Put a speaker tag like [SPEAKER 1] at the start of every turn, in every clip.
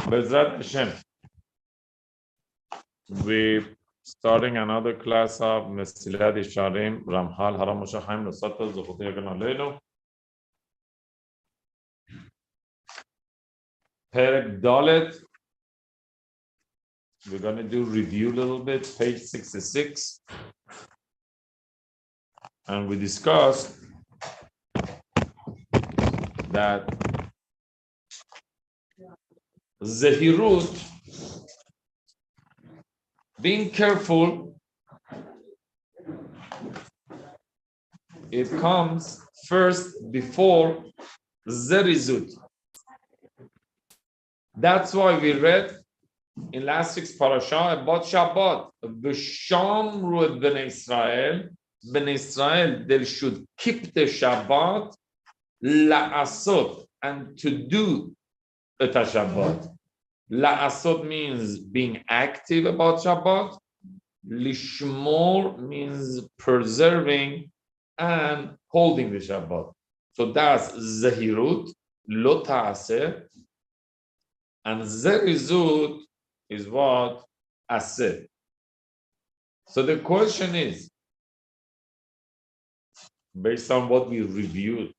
[SPEAKER 1] Bezrat Hashem, we're starting another class of mesilat yesharim. Ramchal Haram Moshe Chaim Nosata Zochoti Yagan Aleinu. Perek Dalet. We're going to do review a little bit, page 66. And we discussed that Zehirut, being careful, it comes first before Zerizut. That's why we read in last week's parasha about Shabbat. B'shamru et Bnei Israel. Bnei Israel, they should keep the Shabbat, la'asot, and to do et Shabbat. La'asot means being active about Shabbat. Lishmor means preserving and holding the Shabbat. So that's Zehirut, lo ta'aseh, and Zerizut is what? Aseh. So the question is, based on what we reviewed,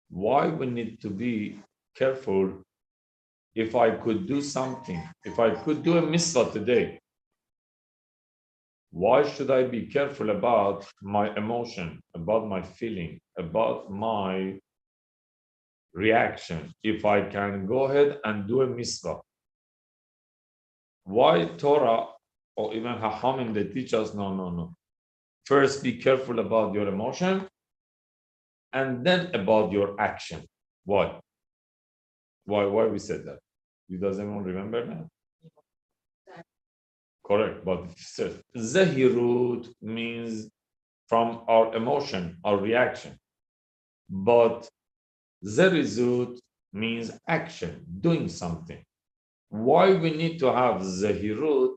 [SPEAKER 1] why we need to be careful if I could do something, if I could do a mitzvah today, why should I be careful about my emotion, about my feeling, about my reaction, if I can go ahead and do a mitzvah? Why Torah or even Hachamim, they teach us, no. First, be careful about your emotion and then about your action. Why? Why we said that? Does anyone remember that? Correct, but Zehirut means from our emotion, our reaction. But Zerizut means action, doing something. Why we need to have Zehirut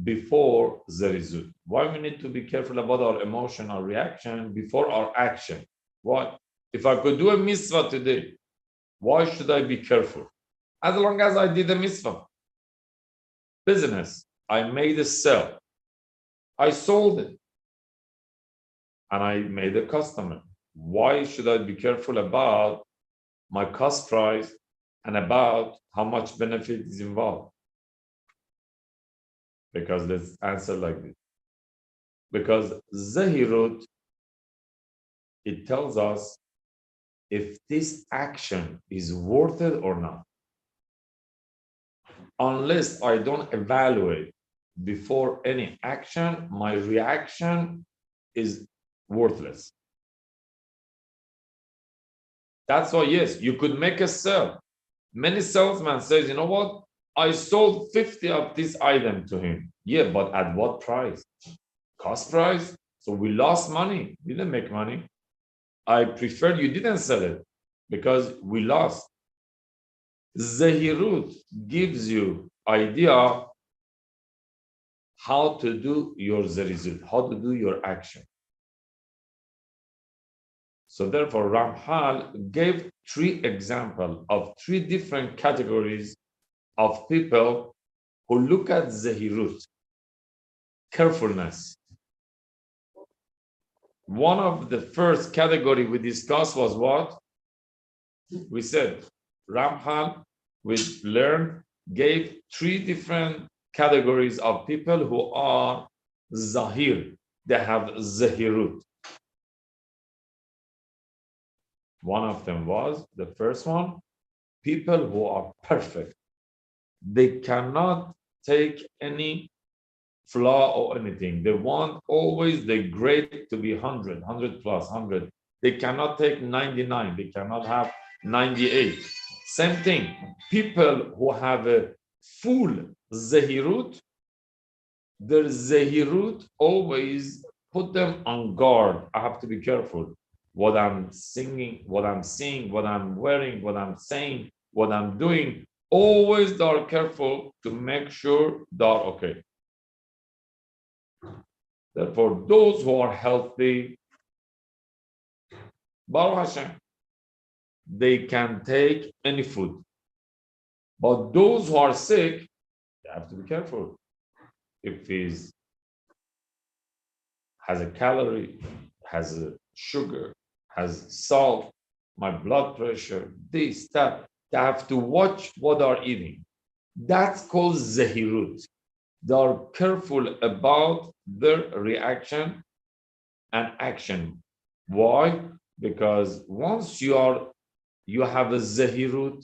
[SPEAKER 1] before Zerizut? Why we need to be careful about our emotion, our reaction before our action? Why? If I could do a mitzvah today, why should I be careful? As long as I did a mitzvah. Business, I made a sale. I sold it. And I made a customer. Why should I be careful about my cost price and about how much benefit is involved? Because let's answer like this. Because Zehirut, it tells us if this action is worth it or not. Unless I don't evaluate before any action, my reaction is worthless. That's why, yes, you could make a sale. Many salesmen say, you know what? I sold 50 of this item to him. Yeah, but at what price? Cost price? So we lost money. We didn't make money. I prefer you didn't sell it because we lost. Zehirut gives you idea how to do your zerizut, how to do your action. So therefore, Ramchal gave 3 examples of 3 different categories of people who look at Zehirut, carefulness. One of the first category we discussed was what? We said Ramchal, we learned, gave 3 different categories of people who are Zahir. They have Zehirut. One of them was, the first one, people who are perfect. They cannot take any flaw or anything. They want always the grade to be 100, 100 plus, 100. They cannot take 99. They cannot have 98. Same thing. People who have a full Zehirut, their Zehirut always put them on guard. I have to be careful. What I'm singing, what I'm seeing, what I'm wearing, what I'm saying, what I'm doing, always they are careful to make sure they are okay. Therefore, those who are healthy, Baruch Hashem, they can take any food. But those who are sick, they have to be careful. If he's has a calorie, has a sugar, has salt, my blood pressure, this, that, they have to watch what they're eating. That's called zahirut. They are careful about their reaction and action. Why? Because once you have a zahirut,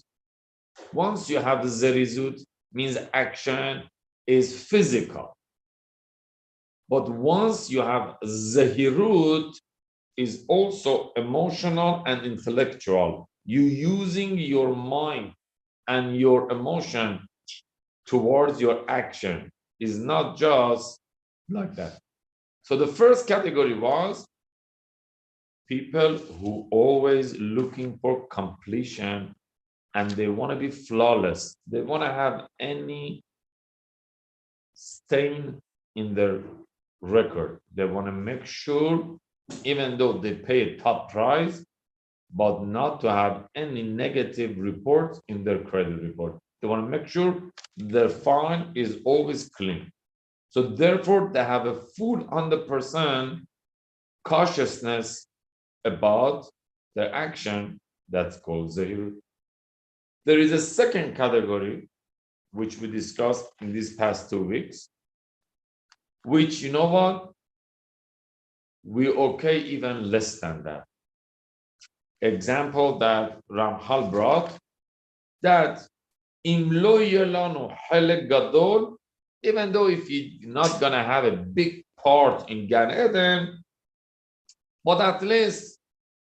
[SPEAKER 1] once you have a zerizut, means action is physical. But once you have zahirut, is also emotional and intellectual. You using your mind and your emotion towards your action is not just like that. So the first category was people who always looking for completion and they want to be flawless. They want to have any stain in their record. They want to make sure, even though they pay a top price, but not to have any negative reports in their credit report. They want to make sure their file is always clean. So therefore, they have a full 100% cautiousness about their action. That's called zahir. There is a second category, which we discussed in these past 2 weeks, which, you know what? We okay even less than that. Example that Ramchal brought, that imlo yelanu helek gadol, even though if you're not going to have a big part in Gan Eden, but at least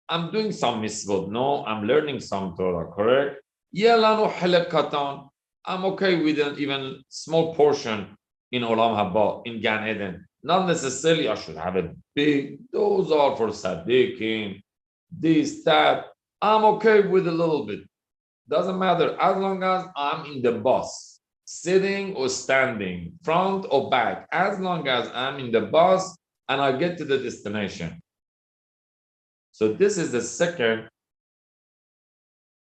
[SPEAKER 1] I'm doing some mitzvot. No, I'm learning some Torah, correct? Yelanu helek katan, I'm okay with an even small portion in Olam Haba, in Gan Eden. Not necessarily I should have a big, those are for Sadiqin, this, that. I'm okay with a little bit. Doesn't matter as long as I'm in the bus, sitting or standing, front or back, as long as I'm in the bus and I get to the destination. So this is the second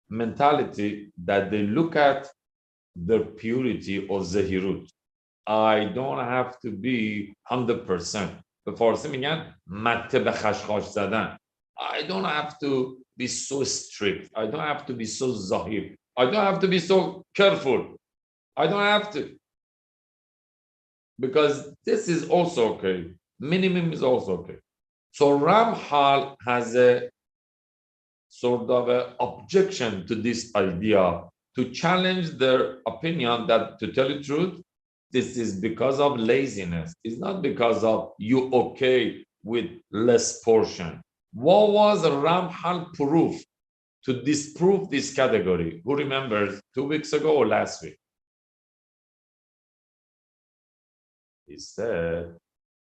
[SPEAKER 1] mentality that they look at their purity or zahirut. I don't have to be 100%. به فارسی میگن مته به خشخاش زدن. I don't have to be so strict. I don't have to be so zahir. I don't have to be so careful. I don't have to. Because this is also okay. Minimum is also okay. So Ramchal has a sort of an objection to this idea, to challenge their opinion that, to tell you the truth, this is because of laziness. It's not because of you okay with less portion. What was Ramchal proof to disprove this category? Who remembers 2 weeks ago or last week? He said,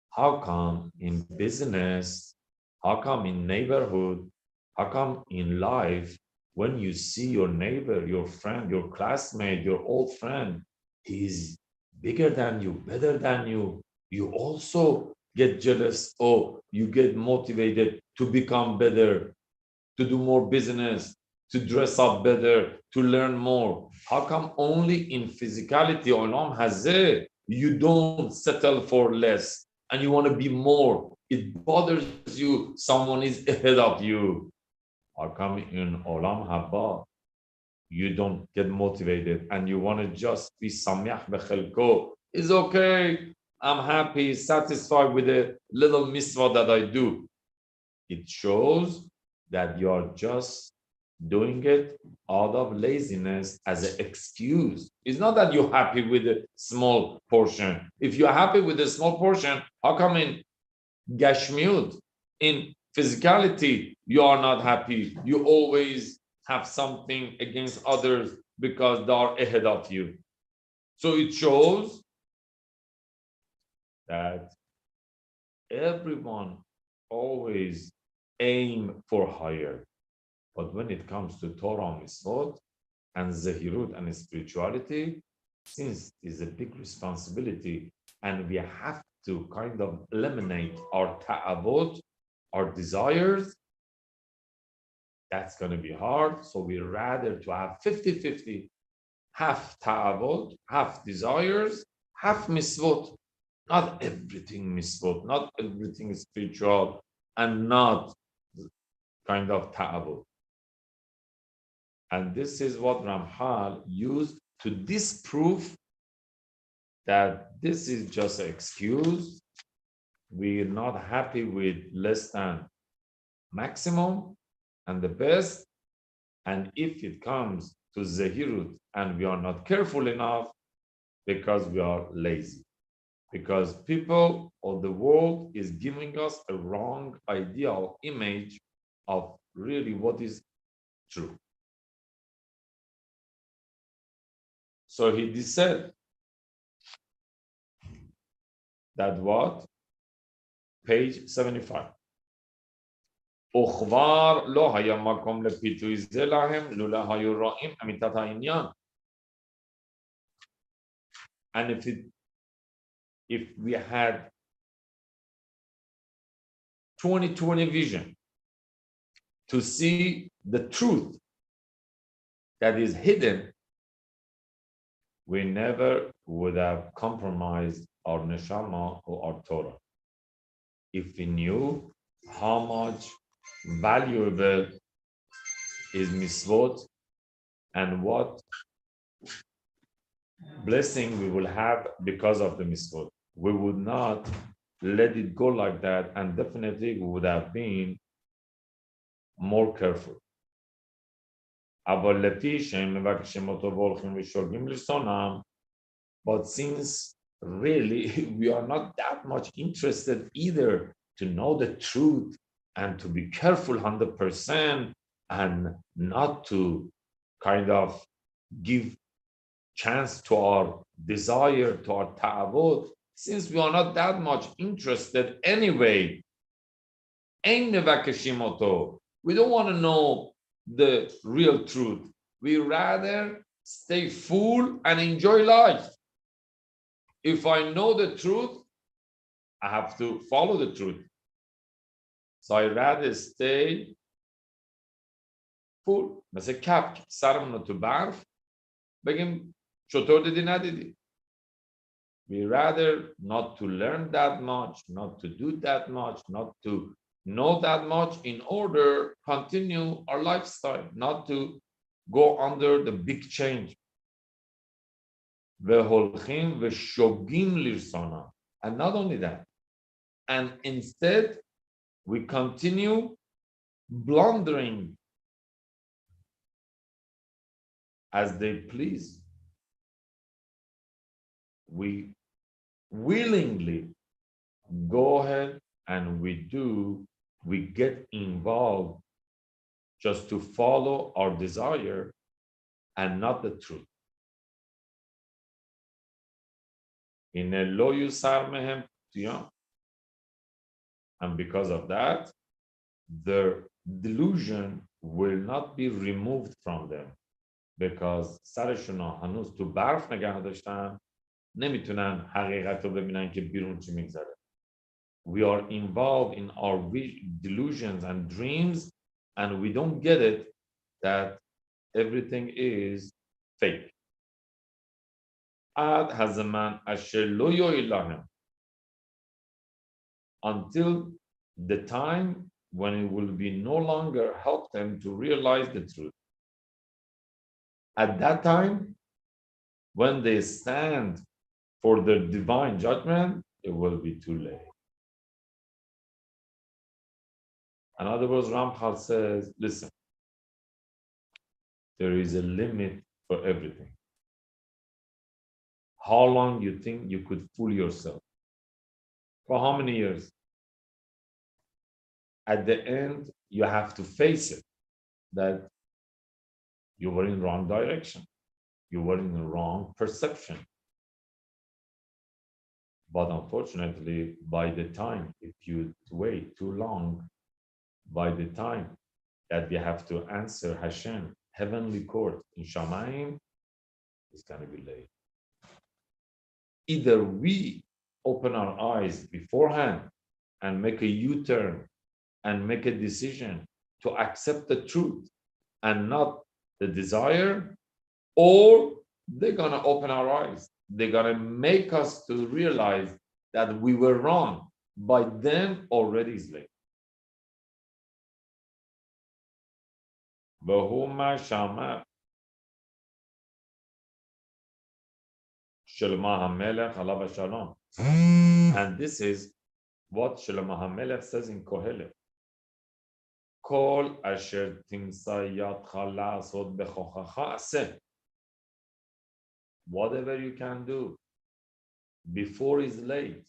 [SPEAKER 1] how come in business, how come in neighborhood, how come in life, when you see your neighbor, your friend, your classmate, your old friend, he's bigger than you, better than you, you also get jealous or you get motivated to become better, to do more business, to dress up better, to learn more. How come only in physicality, Olam Hazeh, you don't settle for less and you want to be more? It bothers you, someone is ahead of you. How come in Olam Haba, you don't get motivated and you want to just be Samyach Bechelko? It's okay. I'm happy, satisfied with the little mitzvah that I do. It shows that you're just doing it out of laziness as an excuse. It's not that you're happy with a small portion. If you're happy with a small portion, how come in Gashmiut, in physicality, you are not happy? You always have something against others because they are ahead of you. So it shows that everyone always aim for higher. But when it comes to Torah mitzvot and zehirut and spirituality, since it's a big responsibility and we have to kind of eliminate our ta'avot, our desires, that's going to be hard. So we rather to have 50-50 half ta'avot, half desires, half misvot. Not everything misvot, not everything is spiritual, and not kind of ta'avot. And this is what Ramchal used to disprove that this is just an excuse. We're not happy with less than maximum and the best. And if it comes to Zehirut and we are not careful enough, because we are lazy. Because people or the world is giving us a wrong ideal image of really what is true. So he said that what? Page 75. וכבר לא היה מקום לפיתוי זה להם, לולא היו רואים אמיתת העניין. And if we had 20/20 vision to see the truth that is hidden, we never would have compromised our neshama or our Torah. If we knew how much valuable is mitzvot and what blessing we will have because of the mitzvot, we would not let it go like that, and definitely we would have been more careful. But since really we are not that much interested either to know the truth and to be careful 100% and not to kind of give chance to our desire, to our ta'avot, since we are not that much interested anyway, we don't want to know the real truth. We rather stay full and enjoy life. If I know the truth, I have to follow the truth. So I rather stay full. مثل کپک سرمون رو تو برف بگیم چطور دیدی ندیدی. We rather not to learn that much, not to do that much, not to know that much in order to continue our lifestyle, not to go under the big change. והולכים ושוגים לרצונם. And not only that, and instead we continue blundering as they please. We willingly go ahead and we get involved just to follow our desire and not the truth. In a lo yusar mehem tiyam. And because of that, their delusion will not be removed from them. Because سرشون هنوز تو برف نگه داشتن نمیتونن حقیقت رو ببینن که بیرون چی میگذره. We are involved in our delusions and dreams and we don't get it that everything is fake. عاد هزمن اشلو یویلهم. Until the time when it will be no longer help them to realize the truth. At that time, when they stand for the divine judgment, it will be too late. In other words, Ramchal says, listen, there is a limit for everything. How long you think you could fool yourself? For how many years? At the end, you have to face it, that you were in the wrong direction. You were in the wrong perception. But unfortunately, by the time, if you wait too long, by the time that we have to answer Hashem, heavenly court in Shamayim, it's going to be late. Either we open our eyes beforehand and make a U-turn and make a decision to accept the truth and not the desire, or they're going to open our eyes. They're going to make us to realize that we were wrong. By then, already is late. And this is what Shlomo HaMelech says in Kohelet. Kol asher timsa yadcha la'asot bechochacha aseh. Whatever you can do before it's late,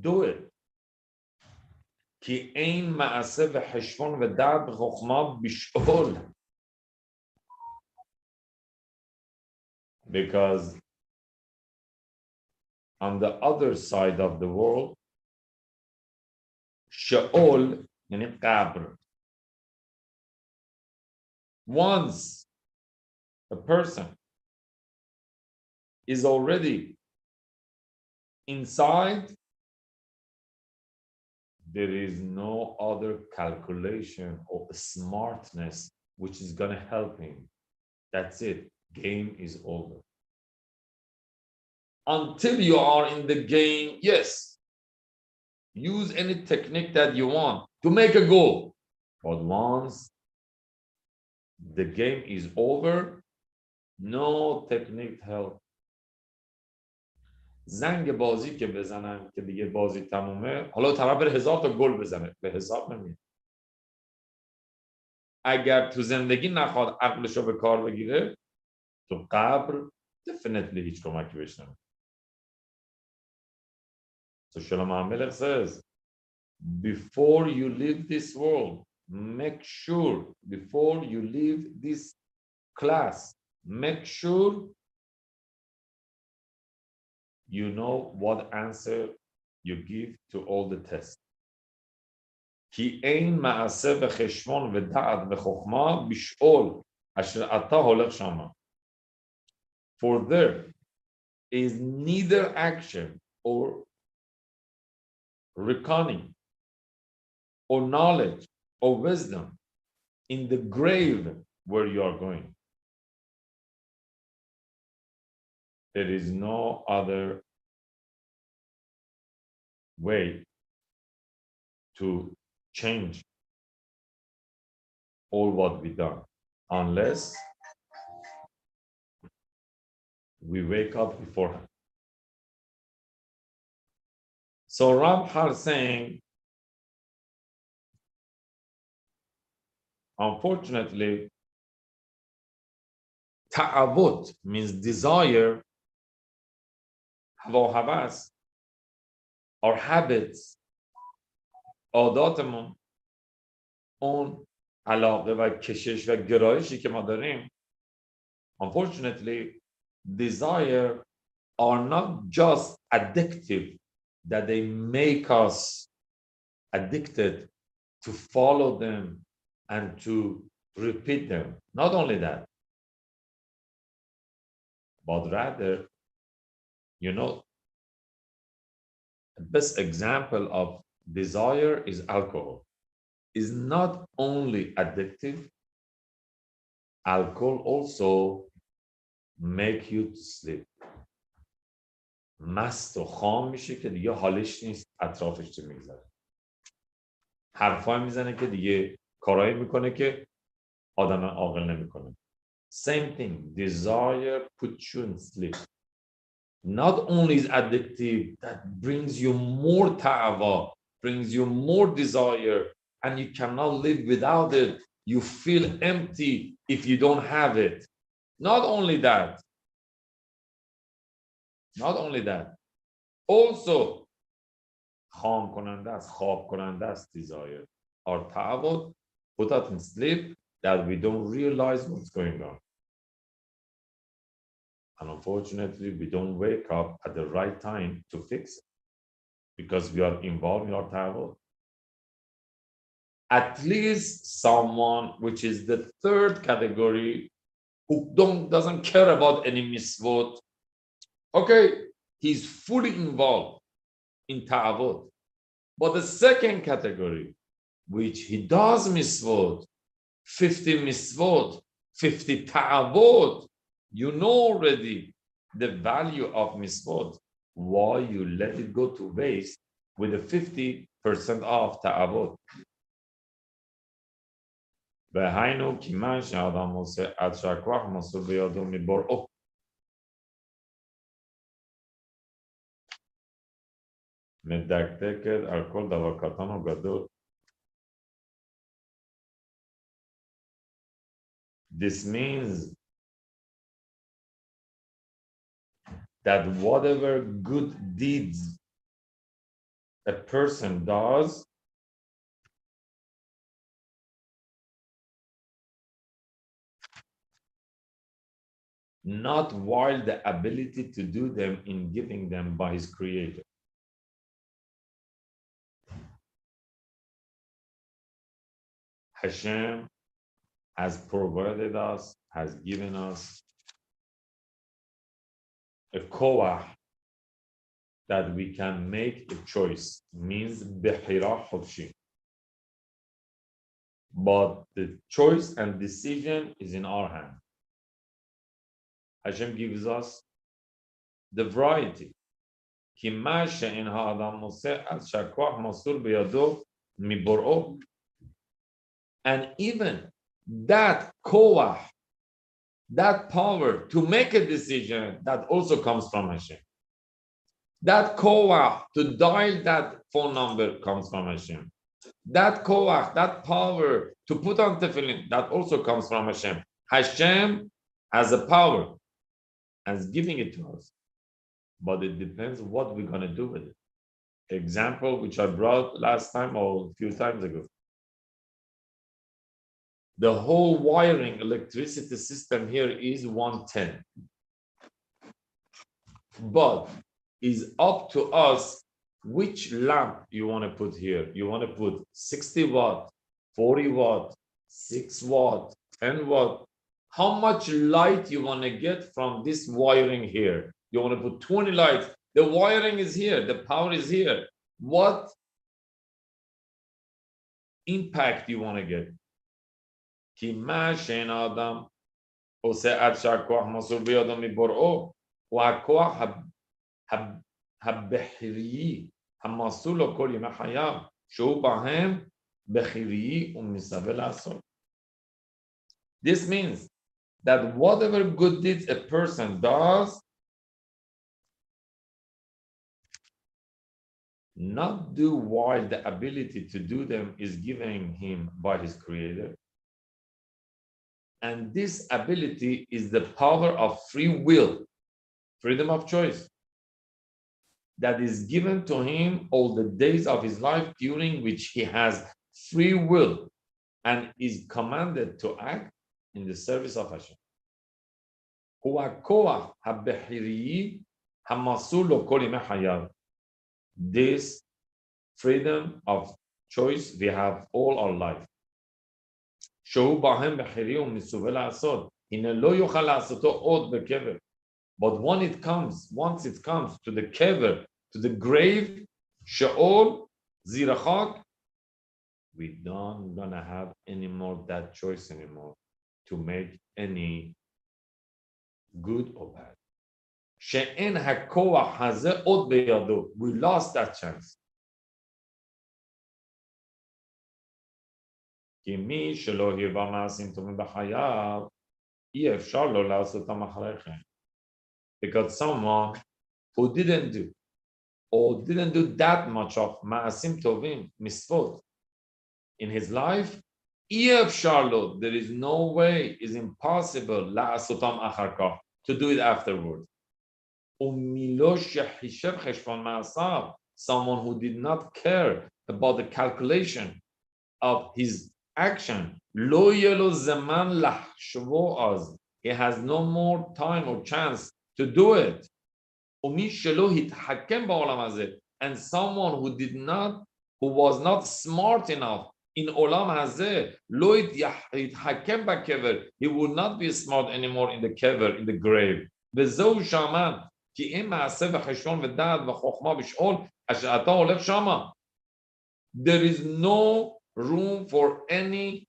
[SPEAKER 1] do it. Ki ein ma'aseh v'cheshbon v'da'at b'chokhmah bish'ol. Because on the other side of the world, Sheol, yani qabr. Once a person is already inside, there is no other calculation or smartness which is going to help him. That's it. Game is over. Until you are in the game, yes, use any technique that you want to make a goal. But once the game is over, no technique help. زنگ بازی که بزنن که دیگه بازی تمومه، حالا طرف بره 1000 تا گل بزنه، به حساب نمیاد. اگر تو زندگی نخواد عقلشو به کار بگیره، تو قبر definitely هیچ کمکی بهش نمیده. So Shlomo HaMelech says, before you leave this world, make sure, before you leave this class, make sure you know what answer you give to all the tests. כי אין מעשה וחשבון ודעת וחוכמה בשאול אשר אתה הולך שמה. For there is neither action or reckoning or knowledge or wisdom in the grave where you are going. There is no other way to change all what we done unless we wake up beforehand. So Ramchal saying, unfortunately, ta'avut means desire, hava havas, our habits, عاداتمون، اون علاقه و کشش و گرایشی که ما داریم، unfortunately, desire are not just addictive, that they make us addicted to follow them and to repeat them. Not only that, but rather, you know, the best example of desire is alcohol. Is not only addictive, alcohol also make you sleep. مست و خام میشه که دیگه حالش نیست اطرافش چه میگذره. حرفای میزنه که دیگه کارایی میکنه که آدم عاقل نمیکنه. Same thing, desire puts you in sleep. Not only is addictive, that brings you more ta'ava, brings you more desire, and you cannot live without it. You feel empty if you don't have it. Not only that, also, kham konande ast, khab konande ast desire. Our ta'avot put us in sleep that we don't realize what's going on. And unfortunately, we don't wake up at the right time to fix it because we are involved in our ta'avot. At least someone, which is the third category, who doesn't care about any mitzvot, okay, he's fully involved in ta'avot. But the second category, which he does mitzvot, 50 mitzvot, 50 ta'avot, you know already the value of mitzvot. Why you let it go to waste with a 50% off ta'avot? והיינו כיוון שהאדם עושה עד שהכוח מסור בידו מבוראו. מדקדקת על כל דבר קטן או גדול. This means that whatever good deeds a person does, not while the ability to do them in giving them by his creator. Hashem has provided us, has given us a koach that we can make a choice, means bechira chofshi. But the choice and decision is in our hand. Hashem gives us the variety. כי מה שאין האדם עושה, אז שהכוח מסור בידו מבוראו. And even that koach, that power to make a decision, that also comes from Hashem. That koach to dial that phone number comes from Hashem. That koach, that power to put on tefillin, that also comes from Hashem. Hashem has a power and is giving it to us. But it depends what we're going to do with it. Example which I brought last time or a few times ago. The whole wiring electricity system here is 110. But it's up to us which lamp you want to put here. You want to put 60 watt, 40 watt, 6 watt, 10 watt. How much light you want to get from this wiring here? You want to put 20 lights. The wiring is here. The power is here. What impact you want to get? כי מה שאין האדם עושה עד שהכוח מסור בידו מבוראו, הוא הכוח הבחירי המסור לו כל ימי חייו, שהוא בהם בחירי ומסווה לעשות. This means that whatever good deeds a person does, not do while the ability to do them is given him by his creator. And this ability is the power of free will, freedom of choice, that is given to him all the days of his life during which he has free will and is commanded to act in the service of Hashem. This freedom of choice we have all our life. שהוא בהם בחירי ומסווה לעשות. הנה לא יוכל לעשותו עוד בקבר. But once it comes to the kever, to the grave, Sheol, Zirachak, we don't gonna have any more that choice anymore to make any good or bad. שאין הכוח הזה עוד בידו. We lost that chance. כי מי שלא הרבה מעשים טובים בחייו, אי אפשר לו לעשותם אחרי כן. Because someone who didn't do that much of מעשים טובים, מצוות, in his life, אי אפשר לו, there is no way, is impossible לעשותם אחר כך, to do it afterwards. ומי שחישב חשבון מעשיו, someone who did not care about the calculation of his action, lo yelo zaman lahshvo az. He has no more time or chance to do it. And someone who was not smart enough in olam hazeh, lo yithakem bakever. He would not be smart anymore in the kever, in the grave. V'zeu shaman ki im ma'aseh v'cheshbon v'da'at v'chokhma v'sh'ol asher ata olech shama. There is no room for any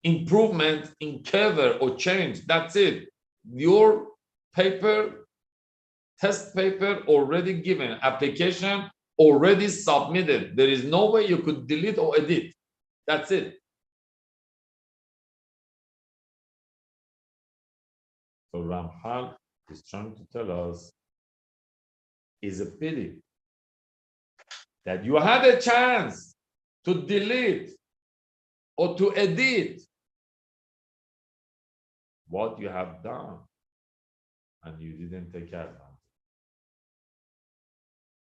[SPEAKER 1] improvement in kever or change. That's it. Your paper test paper already given, application already submitted. There is no way you could delete or edit. That's it. So Ramchal is trying to tell us, it's a pity that you had a chance to delete or to edit what you have done and you didn't take advantage.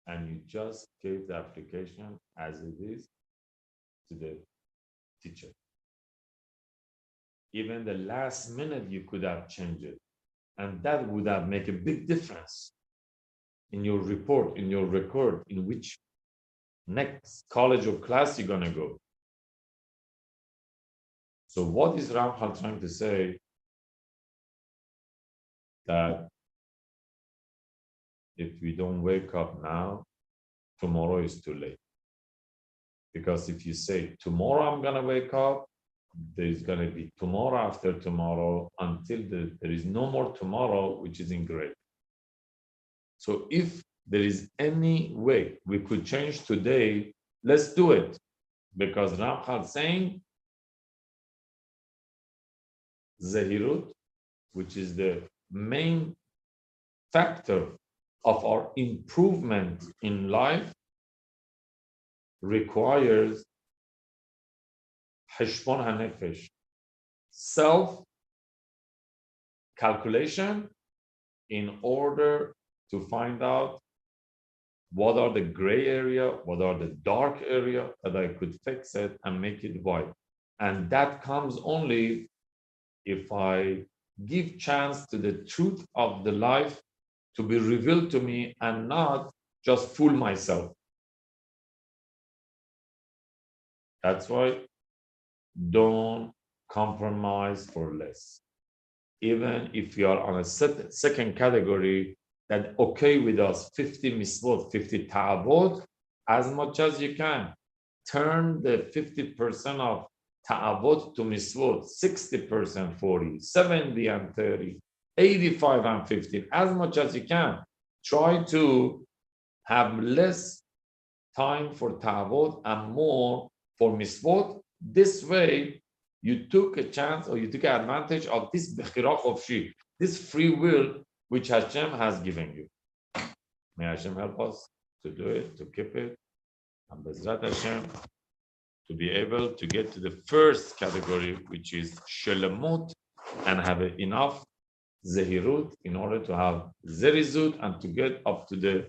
[SPEAKER 1] And you just gave the application as it is to the teacher. Even the last minute you could have changed it. And that would have made a big difference in your report, in your record, in which next college or class you're gonna go. So what is Ramchal trying to say? That if we don't wake up now, tomorrow is too late. Because if you say, tomorrow I'm gonna wake up, there's gonna be tomorrow after tomorrow until there is no more tomorrow, which is engraved. So if there is any way we could change today, let's do it. Because Ramchal saying, Zahirut, which is the main factor of our improvement in life, requires Hishbon HaNefesh, self-calculation, in order to find out what are the gray area, what are the dark area that I could fix it and make it white. And that comes only if I give chance to the truth of the life to be revealed to me and not just fool myself. That's why don't compromise for less. Even if you are on a second category, that okay with us, 50 misvot, 50 ta'avot, as much as you can. Turn the 50% of ta'avot to misvot, 60%, 40, 70 and 30, 85 and 15, as much as you can. Try to have less time for ta'avot and more for misvot. This way, you took a chance or you took advantage of this bechira chofshi, this free will which Hashem has given you. May Hashem help us to do it, to keep it, and Bezrat Hashem, to be able to get to the first category, which is Shelemut, and have enough Zehirut in order to have Zerizut and to get up to the